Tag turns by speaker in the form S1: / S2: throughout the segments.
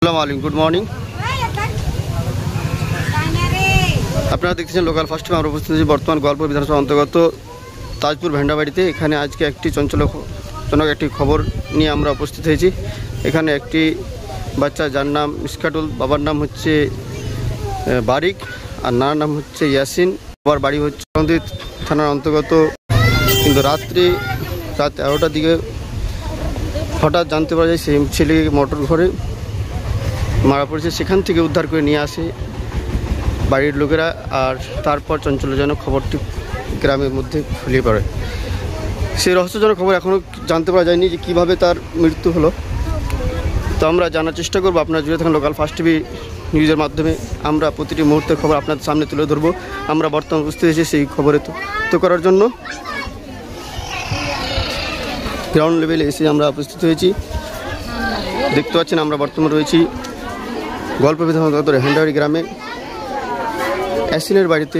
S1: আসসালামু আলাইকুম, good morning. আপনারা দেখতেছেন লোকাল ফার্স্ট টাইম আমরা উপস্থিত হয়েছি বর্তমান গোয়ালপুর বিধানসভা অন্তর্গত তাজপুর ভেন্ডাবাড়িতে। এখানে আজকে একটি চঞ্চলজনক একটি খবর নিয়ে আমরা উপস্থিত হয়েছি। এখানে একটি বাচ্চা যার নাম মিসকাটুল, বাবার নাম হচ্ছে বারিক আর নানার নাম হচ্ছে ইয়াসিন। বাবার বাড়ি হচ্ছে নদী থানার অন্তর্গত। কিন্তু রাত 11টার দিকে হঠাৎ জানতে পারা যায় সেই ছেলে মোটর ঘরে মারা পড়েছে। সেখান থেকে উদ্ধার করে নিয়ে আসে বাড়ির লোকেরা, আর তারপর চঞ্চলজনক খবরটি গ্রামের মধ্যে ছড়িয়ে পড়ে। সেই রহস্যজনক খবর এখনও জানতে পারা যায়নি যে কীভাবে তার মৃত্যু হলো। তো আমরা জানার চেষ্টা করবো। আপনারা জুড়ে থাকেন লোকাল ফার্স্ট টিভি নিউজের মাধ্যমে। আমরা প্রতিটি মুহূর্তের খবর আপনাদের সামনে তুলে ধরবো। আমরা বর্তমানে উপস্থিত হয়েছি সেই খবরে তো করার জন্য গ্রাউন্ড লেভেলে এসে আমরা উপস্থিত হয়েছি। দেখতে পাচ্ছেন আমরা বর্তমানে রয়েছি গোয়ালপুর বিধানসভা ভেন্ডাবাড়ি গ্রামে ইয়াসিনের বাড়িতে,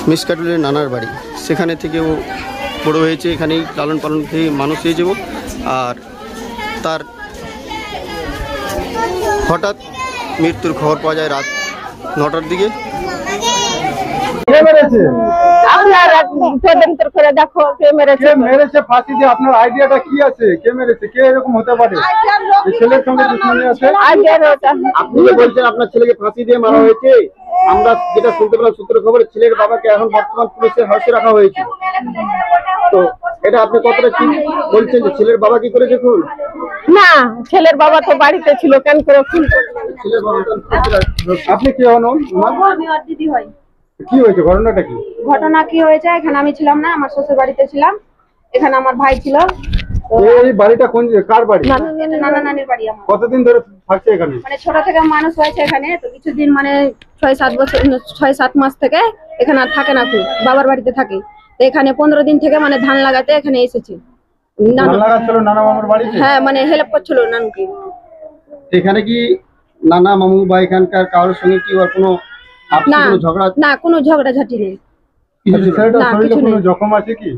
S1: মিসকাটুলের নানার বাড়ি। সেখানে থেকে ও বড়ো হয়েছে, এখানেই লালন পালন খেয়ে মানুষ হয়ে যাব। আর তার হঠাৎ মৃত্যুর খবর পাওয়া যায় রাত 9টার দিকে।
S2: ফাঁসি দিয়ে আপনার আইডিয়াটা কি আছে? কে মেরেছে? কে এরকম হতে পারে? ছেলের সঙ্গে দুশ্মনী আছে।
S1: আপনি বলছেন আপনার ছেলেকে ফাঁসি দিয়ে মারা হয়েছে। আমরা যেটা শুনতে পেলাম সূত্র খবরে ছেলের বাবাকে এখন বর্তমান পুলিশের হাতে রাখা হয়েছে। তো এটা আপনি কতটা কি বলছেন যে ছেলের বাবা কি করেছে? খুন
S3: না, ছেলের বাবা তো বাড়িতে ছিল, কেন করে খুন?
S1: ছেলের বাবা।
S2: আপনি কে হন?
S3: আমি ওর দিদি হই।
S2: কি হয়েছে? ঘটনাটা কি?
S3: ঘটনা কি হয়েছে, এখানে আমি ছিলাম না, আমার শ্বশুর বাড়িতে ছিলাম। এখানে আমার ভাই ছিল।
S2: এই বাড়িটা কোন, কার বাড়ি?
S3: নানা নানির বাড়ি আমার।
S2: কতদিন ধরে থাকছে এখানে?
S3: মানে ছোট থেকে মানুষ হয়েছে এখানে, তো কিছুদিন মানে 6-7 বছর, 6-7 মাস থেকে এখানে আর থাকে না, খুব বাবার বাড়িতে থাকে। তো এখানে 15 দিন থেকে মানে ধান লাগাতে এখানে এসেছে।
S2: নানা মামার বাড়িতে?
S3: হ্যাঁ, মানে হেল্প করছিল নানুকে।
S1: এখানে কি নানা মামু বা এখানকার কারোর সঙ্গে কি আর কোনো ঝগড়া?
S3: না, কোনো ঝগড়াঝাটি নেই।
S2: শরীরে কোনো জখম আছে কি?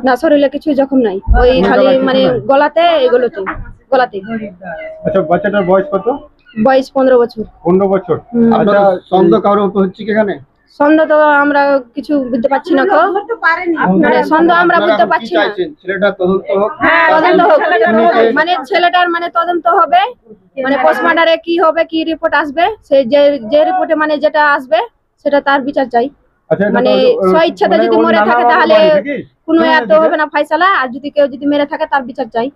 S3: না, শরীরে কিছু জখম নাই, ওই খালি মানে গলাতে, এগুলোতে গলাতে।
S2: আচ্ছা, বাচ্চাটার বয়স কত?
S3: বয়স 15 বছর।
S2: 15 বছর।
S1: আচ্ছা, সন্দেহ কারো হচ্ছে কি এখানে?
S3: সন্দেহ তো আমরা কিছু বুঝতে পারছি না, মানে সন্দেহ আমরা বুঝতে পারছি না।
S1: ছেলেটা তদন্ত হোক।
S3: তদন্ত হোক, মানে ছেলেটার মানে তদন্ত হবে, মানে পোস্টমর্টমে কি হবে, কি রিপোর্ট আসবে, সেই যে রিপোর্টে মানে যেটা আসবে সেটা তার বিচার চাই। মানে স্বইচ্ছাতে যদি মরে থাকে তাহলে কোনো এত হবে না ফাইসালা, আর যদি কেউ যদি মেরে থাকে তার বিচার চাই।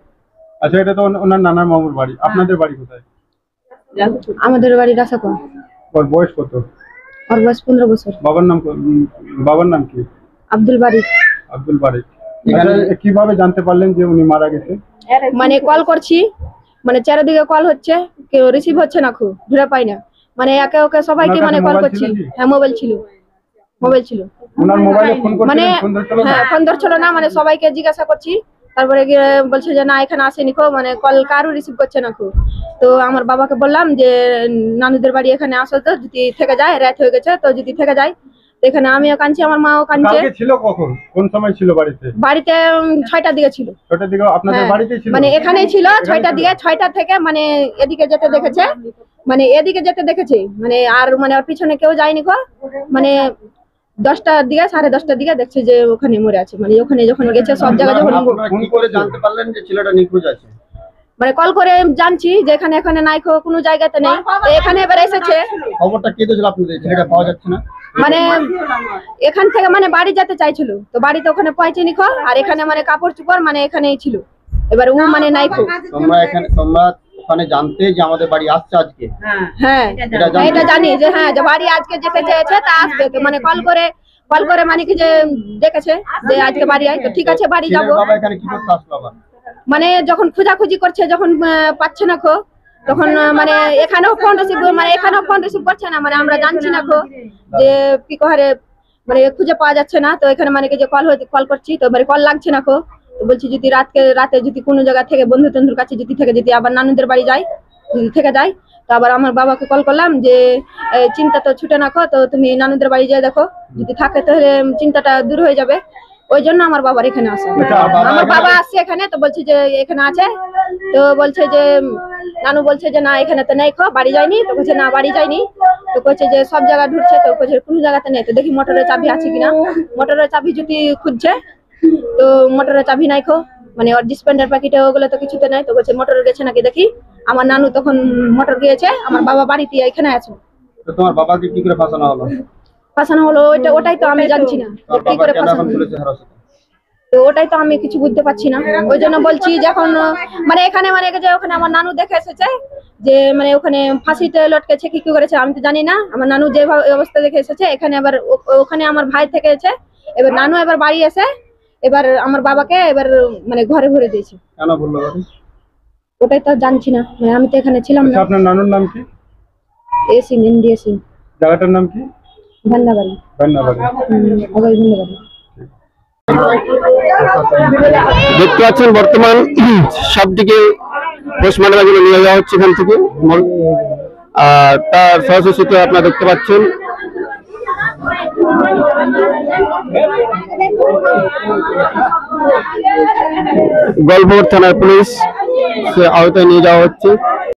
S2: আচ্ছা, এটা তো ওনার নানার মামুর বাড়ি। আপনাদের বাড়ি কোথায়?
S3: আমাদের বাড়ি রাসাকো।
S2: ওর বয়স কত?
S3: ওর বয়স 15 বছর।
S2: বাবার নাম কি?
S3: আব্দুল বারিক।
S2: আব্দুল বারিক। কিভাবে জানতে পারলেন যে উনি মারা গেছে?
S3: মানে কল করছি, মানে চারিদিকে কল হচ্ছে, কেউ রিসিভ হচ্ছে না, খুব ঘুরে পাই না। মানে একে ওকে সবাইকে মানে কল করছি। হ্যাঁ, মোবাইল ছিল।
S2: ওনার মোবাইলে ফোন করছিলেন?
S3: মানে হ্যাঁ, ফোন ধরছিল না, মানে সবাইকে জিজ্ঞাসা করছি। তারপরে গিয়ে বলছে যে না, এখানে আসেনি খো, মানে কল কারো রিসিভ করছে না খো। তো আমার বাবাকে বললাম যে নানুদের বাড়ি এখানে আসো, তো যদি থেকে যায়, রাত হয়ে গেছে, তো যদি থেকে যায়। এখানে আমিও কাঁদছি, আমার মাও কাঁদছে।
S2: ছিল কখন, কোন সময় ছিল বাড়িতে?
S3: 6টার দিকে ছিল।
S2: 6টার দিকে আপনাদের বাড়িতে ছিল?
S3: মানে এখানেই ছিল 6টার দিকে। 6টা থেকে মানে এদিকে যেতে দেখেছে, মানে এদিকে যেতে দেখেছে, মানে আর মানে ওর পিছনে কেউ যায়নি খো। মানে 10টার দিকে, 10:30টার দিকে দেখছে যে ওখানে মরে আছে। মানে ওখানে যখন গেছে সব জায়গায় যখন
S1: ফোন করে জানতে পারলেন যে ছেলেটা নিখোঁজ আছে?
S3: মানে কল করে জানছি যে এখানে নাই, কোনো জায়গাতে নেই। তো এখানে এবার এসেছে।
S1: খবরটা কে দিয়েছিল আপনাদের? ছেলেটা পাওয়া যাচ্ছে না।
S3: মানে এখান থেকে মানে বাড়ি যেতে চাইছিল, তো বাড়িতে ওখানে পৌঁছেনি খো। আর এখানে মানে কাপড় চোপড় মানে এখানেই ছিল। এবার ও মানে নাই খো।
S1: তোমরা ওখানে জানতে যে আমাদের বাড়ি আসছে আজকে?
S3: হ্যাঁ, এটা জানি যে হ্যাঁ, যে বাড়ি আজকে যেতে চেয়েছে তা আসবে। মানে কল করে মানে কি যে দেখেছে যে আজকে বাড়ি আয়, তো ঠিক আছে বাড়ি যাবো।
S1: বাবা এখানে কি করতে আসলো আবার?
S3: মানে যখন খোঁজাখুঁজি করছে, যখন পাচ্ছে না খো, তখন মানে এখানেও ফোন রিসিভ করছে না। মানে আমরা জানছি না খো যে কি করে, মানে খুঁজে পাওয়া যাচ্ছে না। তো এখানে মানে কি যে কল করছি, তো মানে কল লাগছে না খো। তো বলছি যদি রাতে যদি কোনো জায়গা থেকে বন্ধু টন্ধুর কাছে যদি থেকে, যদি আবার নানুদের বাড়ি যাই, যদি থেকে যায়, তো আবার আমার বাবাকে কল করলাম যে চিন্তা তো ছুটে না খো, তো তুমি নানুদের বাড়ি যাই দেখো, যদি থাকে তাহলে চিন্তাটা দূর হয়ে যাবে। ওই জন্য আমার বাবার এখানে আসে।
S2: আচ্ছা, বাবা
S3: আমার বাবা আসছে এখানে, তো বলছে যে এখানে আছে, তো বলছে যে নানু বলছে যে না এখানে তো নেই, বাড়ি যায়নি, তো বলছে না বাড়ি যায়নি, তো বলছে যে সব জায়গা ঢুকছে, তো বলছে কোনো জায়গাতে নেই, তো দেখি মোটরের চাবি আছে কিনা, মোটরের চাবি যদি খুঁজছে তো মোটরের চাবি নাই মানে ওর ডিসপেন্ডার প্যাকেটে ওগুলো তো কিছুতে নাই, তো বলছে মোটর গেছে নাকি দেখি। আমার নানু তখন মোটর গিয়েছে, আমার বাবা বাড়িতে এখানে আছে।
S2: তো তোমার বাবাকে কি করে ফাঁসানো হলো?
S3: ফাঁসানো হলো ওটাই তো আমি জানছি না
S2: তোমার
S3: কি
S2: বাবা
S3: করে
S2: কেন
S3: ফাঁসানো
S2: এখন
S3: হলো।
S2: চলেছে হেরোসে?
S3: তো ওটাই তো আমি কিছু বুঝতে পারছি না, ওই জন্য বলছি যখন মানে এখানে মানে যে ওখানে আমার নানু দেখে এসেছে যে মানে ওখানে ফাঁসিতে লটকেছে কি করেছে আমি তো জানি না। আমার নানু যে অবস্থা দেখে এসেছে এখানে, আবার ওখানে আমার ভাই থেকে এসে এবার নানু এবার বাড়ি এসে এবার আমার বাবাকে এবার মানে ঘরে ভরে দিয়েছে।
S2: কেন বললো বাড়ি?
S3: ওটাই তো জানছি না, মানে আমি তো এখানে ছিলাম না।
S2: আপনার নানুর নাম কি?
S3: এসিং ইন্ডিয়া সিং
S2: জায়গাটার নাম কি?
S3: ভান্ডাবাড়ি,
S2: ধন্যবাদ।
S3: অভয় ভান্ডাবাড়ি।
S1: দেখতে পাচ্ছেন বর্তমান সবদিকে পোস্টমর্টমের জন্য নিয়ে যাওয়া হচ্ছে এখান থেকে, আর তার সরাসরি চিত্র আপনারা দেখতে পাচ্ছেন। গল্পগড় থানার পুলিশ আওতায় নিয়ে যাওয়া হচ্ছে।